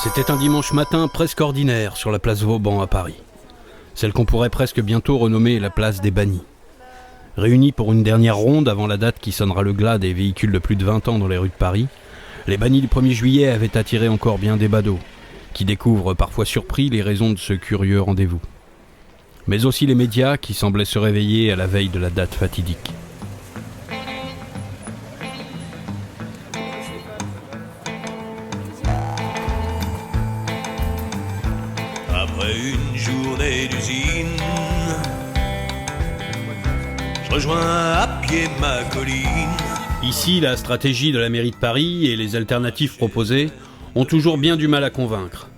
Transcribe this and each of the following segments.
C'était un dimanche matin presque ordinaire sur la place Vauban à Paris. Celle qu'on pourrait presque bientôt renommer la place des bannis. Réunis pour une dernière ronde avant la date qui sonnera le glas des véhicules de plus de 20 ans dans les rues de Paris, les bannis du 1er juillet avaient attiré encore bien des badauds, qui découvrent parfois surpris les raisons de ce curieux rendez-vous. Mais aussi les médias qui semblaient se réveiller à la veille de la date fatidique. Après une journée d'usine, je rejoins à pied ma colline. Ici, la stratégie de la mairie de Paris et les alternatives proposées ont toujours bien du mal à convaincre.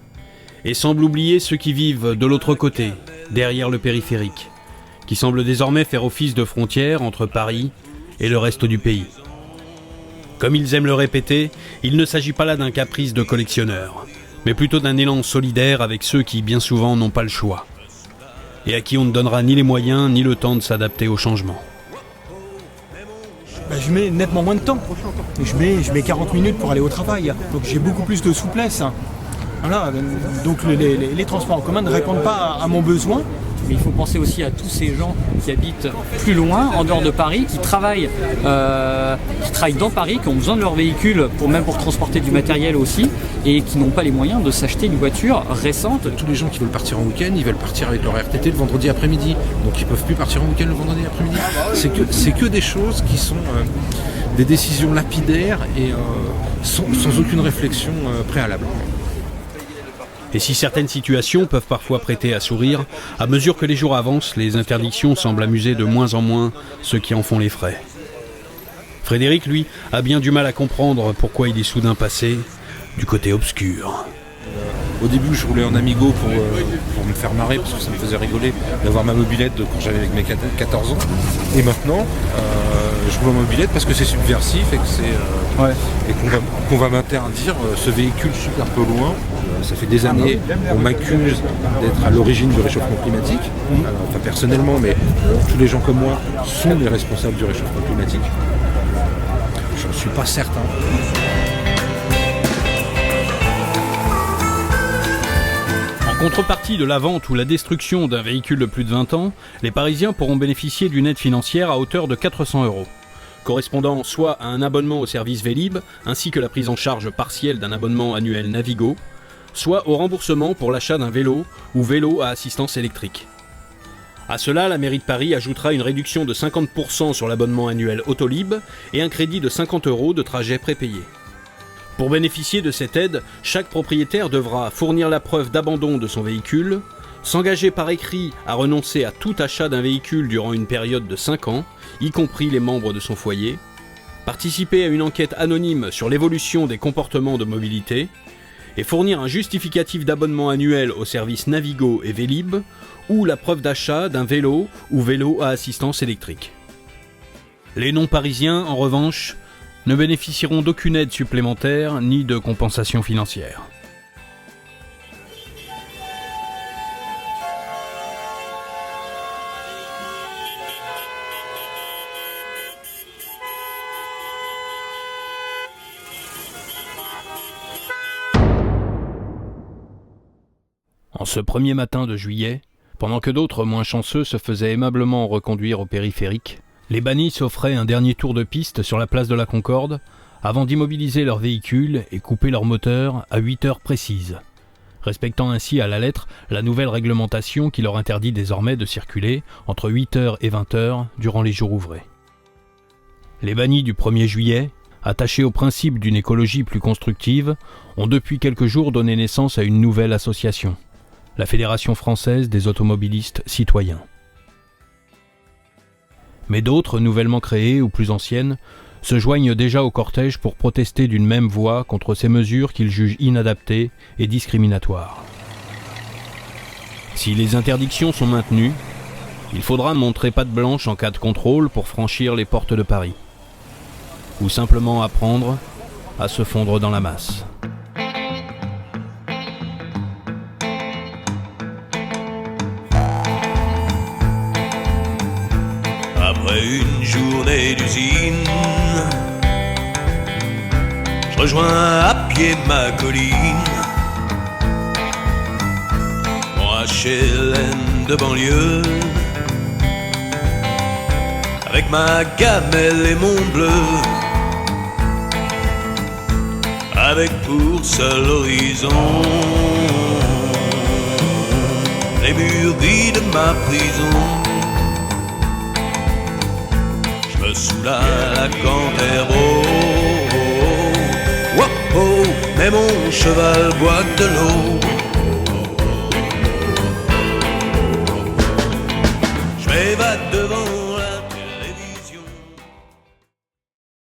Et semblent oublier ceux qui vivent de l'autre côté, derrière le périphérique, qui semble désormais faire office de frontière entre Paris et le reste du pays. Comme ils aiment le répéter, il ne s'agit pas là d'un caprice de collectionneur, mais plutôt d'un élan solidaire avec ceux qui, bien souvent, n'ont pas le choix, et à qui on ne donnera ni les moyens ni le temps de s'adapter au changement. Je mets nettement moins de temps. Je mets 40 minutes pour aller au travail, donc j'ai beaucoup plus de souplesse. Voilà, donc les transports en commun ne répondent pas à mon besoin. Mais il faut penser aussi à tous ces gens qui habitent plus loin, en dehors de Paris, qui travaillent dans Paris, qui ont besoin de leur véhicule, même pour transporter du matériel aussi, et qui n'ont pas les moyens de s'acheter une voiture récente. Tous les gens qui veulent partir en week-end, ils veulent partir avec leur RTT le vendredi après-midi. Donc ils ne peuvent plus partir en week-end le vendredi après-midi. C'est que des choses qui sont des décisions lapidaires et sans aucune réflexion préalable. Et si certaines situations peuvent parfois prêter à sourire, à mesure que les jours avancent, les interdictions semblent amuser de moins en moins ceux qui en font les frais. Frédéric, lui, a bien du mal à comprendre pourquoi il est soudain passé du côté obscur. Au début, je roulais en Amigo pour me faire marrer, parce que ça me faisait rigoler d'avoir ma mobilette quand j'avais avec mes 14 ans. Et maintenant, je roule en mobilette parce que c'est subversif et que qu'on va m'interdire ce véhicule super peu loin. Ça fait des années qu'on m'accuse d'être à l'origine du réchauffement climatique. Enfin, personnellement, mais tous les gens comme moi sont les responsables du réchauffement climatique. Je n'en suis pas certain. En contrepartie de la vente ou la destruction d'un véhicule de plus de 20 ans, les Parisiens pourront bénéficier d'une aide financière à hauteur de 400 €, correspondant soit à un abonnement au service Vélib, ainsi que la prise en charge partielle d'un abonnement annuel Navigo, soit au remboursement pour l'achat d'un vélo ou vélo à assistance électrique. À cela, la mairie de Paris ajoutera une réduction de 50% sur l'abonnement annuel Autolib et un crédit de 50 € de trajet prépayé. Pour bénéficier de cette aide, chaque propriétaire devra fournir la preuve d'abandon de son véhicule, s'engager par écrit à renoncer à tout achat d'un véhicule durant une période de 5 ans, y compris les membres de son foyer, participer à une enquête anonyme sur l'évolution des comportements de mobilité, et fournir un justificatif d'abonnement annuel aux services Navigo et Vélib, ou la preuve d'achat d'un vélo ou vélo à assistance électrique. Les non-parisiens, en revanche, ne bénéficieront d'aucune aide supplémentaire ni de compensation financière. En ce premier matin de juillet, pendant que d'autres moins chanceux se faisaient aimablement reconduire au périphérique, les bannis s'offraient un dernier tour de piste sur la place de la Concorde avant d'immobiliser leurs véhicules et couper leurs moteurs à 8 heures précises, respectant ainsi à la lettre la nouvelle réglementation qui leur interdit désormais de circuler entre 8 heures et 20 heures durant les jours ouvrés. Les bannis du 1er juillet, attachés au principe d'une écologie plus constructive, ont depuis quelques jours donné naissance à une nouvelle association, la Fédération française des automobilistes citoyens. Mais d'autres, nouvellement créées ou plus anciennes, se joignent déjà au cortège pour protester d'une même voix contre ces mesures qu'ils jugent inadaptées et discriminatoires. Si les interdictions sont maintenues, il faudra montrer patte blanche en cas de contrôle pour franchir les portes de Paris. Ou simplement apprendre à se fondre dans la masse. Après une journée d'usine, je rejoins à pied ma colline. HLM de banlieue, avec ma gamelle et mon bleu, avec pour seul horizon les murs gris de ma prison. Je me saoule à la Canterbury, oh, oh, oh, mais mon cheval boit de l'eau.